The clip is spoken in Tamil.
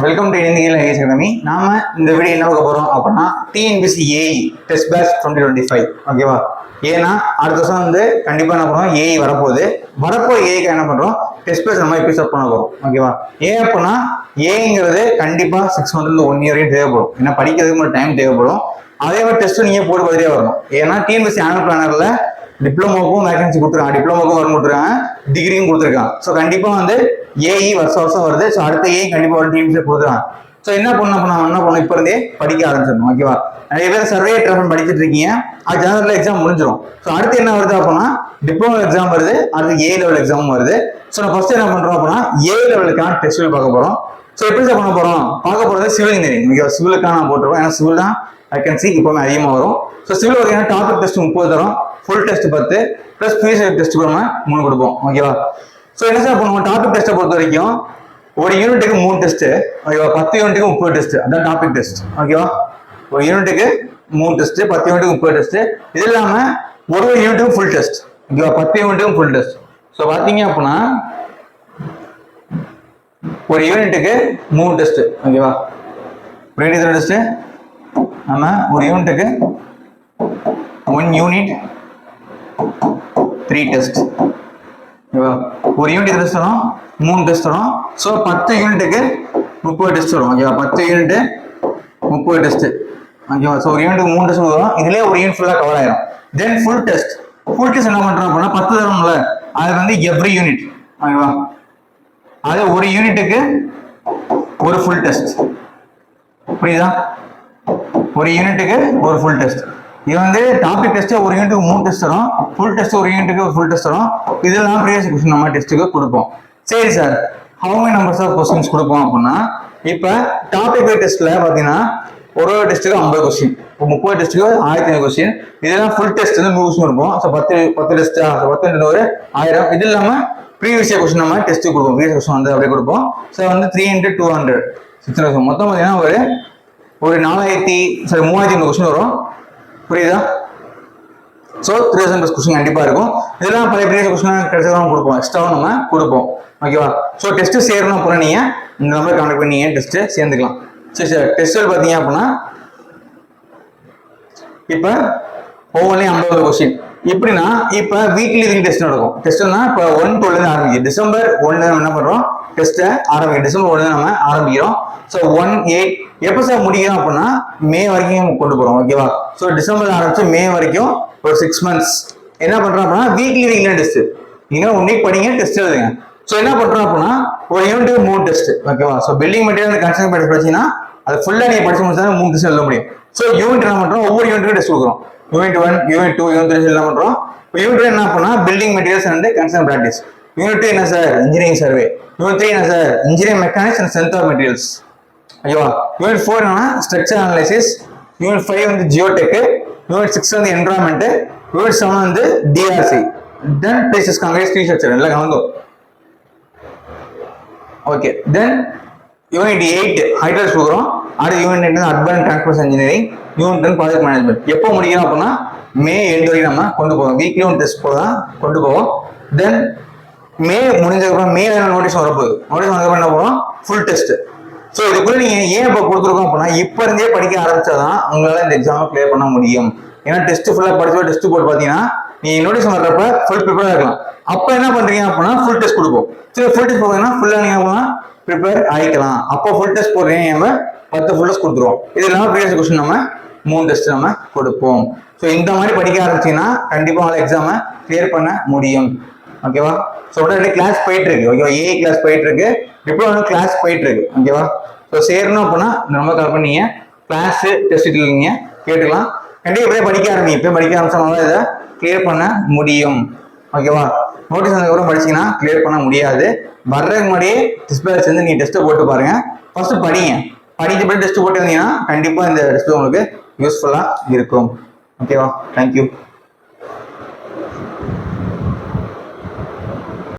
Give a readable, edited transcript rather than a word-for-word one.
Welcome to Indian IAS academy. நாம இந்த வீடியோ என்ன பார்க்க போறோம் அப்படின்னா டிஎன்பிஎஸ்சி ஏஇ டெஸ்ட் பேட்ச் 2025. ஓகேவா? ஏன்னா அடுத்த வருஷம் வந்து கண்டிப்பா என்ன பண்ணுவோம், ஏஇ வரப்போ ஏஐக்கு என்ன பண்றோம், டெஸ்ட் பேட்ச் நம்ம எபிசோட் பண்ண போறோம். ஓகேவா? ஏன் அப்படின்னா ஏங்கிறது கண்டிப்பா 6 மந்த்ல 1 இயர் தேவைப்படும். ஏன்னா படிக்கிறதுக்கு மட்டும் டைம் தேவைப்படும். அதே மாதிரி டெஸ்ட் நீங்க போட்டு பதிலே வரணும். ஏன்னா டிஎன்பிஎஸ்சி ஆனுவல் பிளானர்ல டிப்ளமோக்கும் வேகன்சி கொடுத்துருக்காங்க, டிப்ளமோக்கும் வரும் கொடுத்துருக்காங்க, டிகிரியும் கொடுத்துருக்காங்க. ஸோ கண்டிப்பா வந்து ஏஇ வருஷம் வருது. ஸோ அடுத்த ஏஐ கண்டிப்பா ஒரு டீம்ஸ்ல கொடுத்துருக்காங்க. ஸோ என்ன பண்ணணும் இப்ப இருந்தே படிக்க ஆரம்பிச்சிடணும். ஓகேவா? நிறைய பேர் சர்வே ட்ராஃபன் படிச்சுட்டு இருக்கீங்க, அது ஜனவரில எக்ஸாம் முடிஞ்சிடும். ஸோ அடுத்து என்ன வருது அப்படின்னா டிப்ளமோ எக்ஸாம் வருது, அடுத்து ஏ லெவல் எக்ஸாமும் வருது. ஸோ நான் ஃபர்ஸ்ட் என்ன பண்றோம் அப்படின்னா ஏ லெவலுக்கான டெஸ்ட் பார்க்க போறோம். ஸோ எப்படி சார் பண்ண போறோம், பார்க்க போறது சிவில் இன்ஜினியரிங். ஓகேவா? சிவிலுக்கான நான் போட்டுருவோம், ஏன்னா சிவில் தான் வேகன்சி இப்போவுமே அதிகமாக வரும். ஸோ சிவில் பார்த்தீங்கன்னா டாபிக் டெஸ்ட் 30 தரும், full test 10 plus previous test நம்ம 3 கொடுப்போம். ஓகேவா? ஸோ என்ன சார் பண்ணுவோம், டாபிக் டெஸ்ட்டை பொறுத்த வரைக்கும் ஒரு யூனிட்டுக்கு 3 டெஸ்ட். ஓகேவா? 10 யூனிட்டுக்கு 30 டெஸ்ட், அதான் டாபிக் டெஸ்ட். ஓகேவா? ஒரு யூனிட்டுக்கு 3 டெஸ்ட், 10 யூனிட்டுக்கு 30 டெஸ்ட். இது இல்லாம ஒரு யூனிட்டுக்கு ஃபுல் டெஸ்ட். ஓகேவா? 10 யூனிட்டுக்கும் ஃபுல் டெஸ்ட். ஸோ பாத்தீங்க அப்படின்னா ஒரு யூனிட்டுக்கு 3 டெஸ்ட். ஓகேவா? ஒரு யூனிட் டெஸ்ட், நம்ம ஒரு யூனிட்டுக்கு 1 யூனிட் 3 டெஸ்ட். ஒரு யூனிட் டெஸ்ட் வரும், 3 டெஸ்ட் வரும். ஸோ 10 யூனிட்டுக்கு 30 டெஸ்ட் வரும். ஓகேவா? 10 யூனிட் 30 டெஸ்ட். ஓகேவா? ஸோ ஒரு யூனிட்டுக்கு 3 டெஸ்ட் வரும். இதுலேயே ஒரு யூனிட் ஃபுல்லாக கவர் ஆயிடும். தென் ஃபுல் டெஸ்ட் என்ன பண்றோம் அப்படின்னா 10 தரும்ல, அது வந்து எவ்ரி யூனிட். ஓகேவா? அது ஒரு யூனிட்டுக்கு ஒரு ஃபுல் டெஸ்ட். புரியுதா? ஒரு யூனிட்டுக்கு ஒரு ஃபுல் டெஸ்ட். இது வந்து டாபிக் டெஸ்ட் ஒரு யூனிட்டுக்கு 3 டெஸ்ட் வரும், ஃபுல் டெஸ்ட் ஒரு யூனிட்டுக்கு ஃபுல் டெஸ்ட் வரும். இதெல்லாம் ப்ரீவியஸ் கொஸ்டின் நம்ம டெஸ்ட்டுக்கு கொடுப்போம். சரி sir, how many numbers of questions கொடுப்போம் அப்படின்னா, இப்போ டாபிக் வைஸ் டெஸ்ட்ல பார்த்தீங்கன்னா ஒரு டெஸ்ட்டுக்கு 50 கொஸ்டின், 30 டெஸ்ட்டுக்கு 1500 கொஸ்டின். இதெல்லாம் ஃபுல் டெஸ்ட் வந்து 100 கொஸ்டின் இருக்கும். ஸோ 10 டெஸ்ட்டா 10 100 1000. இது இல்லாமல் ப்ரீவியஸ் கொஸ்டின் நம்ம டெஸ்ட்டு கொடுப்போம். ப்ரீவியஸ் கொஸ்டின் வந்து அப்படியே கொடுப்போம். ஸோ வந்து 3 × 200 600. மொத்தம் பார்த்தீங்கன்னா ஒரு 3500 கொஸ்டின் வரும். புரியுதா? ஸோ 3000 கொஸ்டின் கண்டிப்பா இருக்கும். இதெல்லாம் பழைய ப்ரீவியஸ் கொஸ்டின் கிடைச்சதான் கொடுப்போம், எக்ஸ்ட்ராவும் நம்ம கொடுப்போம். ஓகேவா? ஸோ டெஸ்ட் சேரணும் அப்படின்னா நீங்க இந்த நம்பர் கான்டாக்ட் பண்ணி நீங்க டெஸ்ட் சேர்ந்துக்கலாம். சரி சார், டெஸ்ட் பார்த்தீங்க அப்படின்னா இப்போ ஒவ்வொன்றையும் 50 கொஸ்டின். எப்படின்னா இப்போ வீக்லி டெஸ்ட் நடக்கும். டெஸ்ட்னா இப்போ 1/12 ஆரம்பிக்கும். டிசம்பர் 1 நம்ம என்ன பண்றோம், டெஸ்ட்டை ஆரம்பிக்கும். டிசம்பர் 1 நம்ம ஆரம்பிக்கிறோம். ஸோ 1/8 எப்போ சார் முடிக்கிறோம் அப்படின்னா மே வரைக்கும் கொண்டு போறோம். ஓகேவா? ஸோ டிசம்பர் ஆரம்பிச்சு மே வரைக்கும் ஒரு 6 மந்த்ஸ் என்ன பண்றோம் அப்படின்னா வீக்லி டெஸ்ட். நீங்க 1 வீக் படிங்க, டெஸ்ட் எழுதுங்க. ஸோ என்ன பண்றோம் அப்படின்னா ஒரு யூனிட்டுக்கு 3 டெஸ்ட். ஓகேவா? ஸோ பில்டிங் மெட்டீரியல் கன்ஸ்ட்ரக்ஷன் படிச்சீங்கன்னா அது ஃபுல்லா நீங்க படிச்சு முடிச்சா 3 டெஸ்ட் எழுத முடியும். ஸோ யூனிட் என்ன பண்றோம், ஒவ்வொரு யூனிட்டுக்கு டெஸ்ட் கொடுக்குறோம். யூனிட் 1, யூனிட் 2, யூனிட் 3 என்ன பண்றோம். யூனிட் என்ன பண்ணா building materials and construction practice. Unit 2 என்ன சார், இன்ஜினியரிங் சர்வே. யூனிட் 3 என்ன sir, engineering mechanics and strength of materials. ஓகேவா? யூனிட் 4 என்னன்னா ஸ்ட்ரக்சர் அனாலிசிஸ். யூனிட் 5 வந்து ஜியோடெக். யூனிட் 6 வந்து என்விரான்மெண்ட். யூனிட் 7 வந்து டிஆர்சி. தென் பிளேசஸ் காங்கிரஸ் ஸ்ட்ரக்சர் எல்லாம் கலந்தோம். ஓகே. தென் யூனிட் 8 ஹைட்ராலிக்ஸ் கொடுக்குறோம். அடுத்து unit 8 urban transport engineering. Unit 10 project management. எப்போ முடிக்கணும் அப்படின்னா மே எண்ட் வரைக்கும் நம்ம கொண்டு போவோம். வீக்லி ஒன் டெஸ்ட் போல தான் கொண்டு போவோம். தென் மே முடிஞ்சதுக்கப்புறம் மே நோட்டீஸ் வரப்போகுது. நோட்டீஸ் வந்ததுக்கப்புறம் என்ன போகிறோம், ஃபுல் டெஸ்ட். ஸோ இதுக்குள்ள நீங்க ஏன் இப்போ கொடுத்துருக்கோம் அப்படின்னா இப்போ இருந்தே படிக்க ஆரம்பிச்சாதான் உங்களால இந்த எக்ஸாமை கிளியர் பண்ண முடியும். ஏன்னா டெஸ்ட் ஃபுல்லாக படிச்சு டெஸ்ட் போட்டு பார்த்தீங்கன்னா நீங்க நோட்டீஸ் வர்றப்ப ஃபுல் ப்ரிப்பேர் இருக்கலாம். அப்போ என்ன பண்றீங்க அப்படின்னா ஃபுல் டெஸ்ட் கொடுப்போம். சரி, ஃபுல் டெஸ்ட் போட்டீங்கன்னா ஃபுல்லாக நீங்க ப்ரிப்பேர் ஆகிக்கலாம். அப்போ ஃபுல் டெஸ்ட் போடுறீங்க, நம்ம 10 ஃபுல் டெஸ்ட் கொடுத்துருவோம். இது இல்லாமல் ப்ரீவியஸ் கொஸ்டின் நம்ம 3 டெஸ்ட் நம்ம கொடுப்போம். ஸோ இந்த மாதிரி படிக்க ஆரம்பிச்சீங்கன்னா கண்டிப்பா உங்களை எக்ஸாமை கிளியர் பண்ண முடியும். ஓகேவா? ஸோ உடனே கிளாஸ் போயிட்டு இருக்கு. ஓகேவா? ஏஐ கிளாஸ் போயிட்டு இருக்கு, டிப்ளமோ கிளாஸ் போயிட்டு இருக்கு. ஓகேவா? ஸோ சேரணும் அப்படின்னா இந்த ரொம்ப கால் பண்ணீங்க கிளாஸ் டெஸ்ட் நீங்க கேட்டுக்கலாம். கண்டிப்பா இப்படியே படிக்க ஆரம்பிங்க. இப்போ படிக்க ஆரம்பிச்சோம்னால இதை கிளியர் பண்ண முடியும். ஓகேவா? நோட்டீஸ் வந்ததுக்கப்புறம் படிச்சீங்கன்னா கிளியர் பண்ண முடியாது. வர்றதுக்கு முன்னாடியே டெஸ்ட் பேட்ச் வந்து நீங்க டெஸ்ட்டை போட்டு பாருங்க. ஃபர்ஸ்ட் படிங்க. படிக்கப்பட்டு டெஸ்ட் போட்டு வந்தீங்கன்னா கண்டிப்பா இந்த டெஸ்ட் உங்களுக்கு யூஸ்ஃபுல்லா இருக்கும். ஓகேவா? தேங்க்யூ.